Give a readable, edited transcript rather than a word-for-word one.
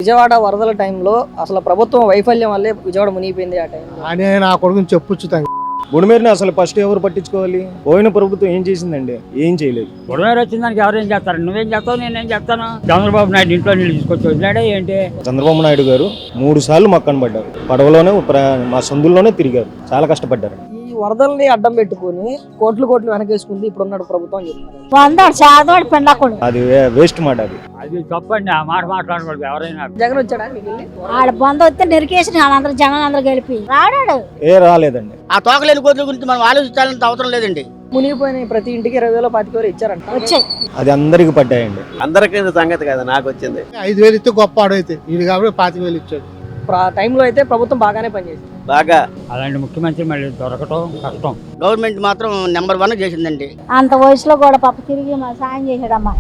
విజయవాడ వరదల టైంలో అసలు ప్రభుత్వం వైఫల్యం వల్లే విజయవాడ మునిగిపోయింది. ఆ టైంలో అని నా కొడుకుని చెప్పొచ్చు. బుడమేరుని అసలు ఫస్ట్ ఎవరు పట్టించుకోవాలి? పోయిన ప్రభుత్వం ఏం చేసిందండి? ఏం చేయలేదు. బుడమేరు వచ్చిన దానికి ఎవరేం చేస్తారు? నువ్వేం చేస్తావు, నేనేం చేస్తాను? చంద్రబాబు నాయుడు ఇంట్లో నీళ్ళు తీసుకొచ్చి వదిలాడే ఏంటి? చంద్రబాబు నాయుడు గారు 3 సార్లు మక్కన పడ్డారు. పడవలోనే మా సందుల్లోనే తిరిగారు. చాలా కష్టపడ్డారు. ఈ వరదల్ని అడ్డం పెట్టుకుని కోట్లు వెనకేసుకుంది ఇప్పుడున్న ప్రభుత్వం చెప్తున్నారు. అది వేస్ట్ మాట. అది తప్పండి, ఆ మాట మాట్లాడకూడదు. ఎవరైనా జగన్ వచ్చాడా మీకు వెళ్ళి? ఆడ బంద వస్తే నిరికేసిన వాళ్ళందరూ జనం అందరూ గెలిపి రాడాడు. రాలేదండి. ఆ తోకలేని కోట్ల గురించి మనం ఆలోచించాలంత అవసరం లేదండి. మునిగిపోయిన ప్రతి ఇంటికి 20,000 25,000 ఇచ్చారంట. వచ్చాయి అది అందరికి పడ్డాయండి. అందరికీ సంగతి కదా, నాకు వచ్చింది 5,000 ఇస్తే గొప్ప ఆడైతే ఇది కాబట్టి 25,000 ఇచ్చాడు. ఆ టైంలో అయితే ప్రభుత్వం బాగానే పనిచేసింది. బాగా. అలాంటి ముఖ్యమంత్రి మళ్ళీ దొరకటం కష్టం. గవర్నమెంట్ మాత్రం నెంబర్ 1 చేసిందండి. అంత వయసులో కూడా పాప తిరిగి మా సాయం చేశాడమ్మా.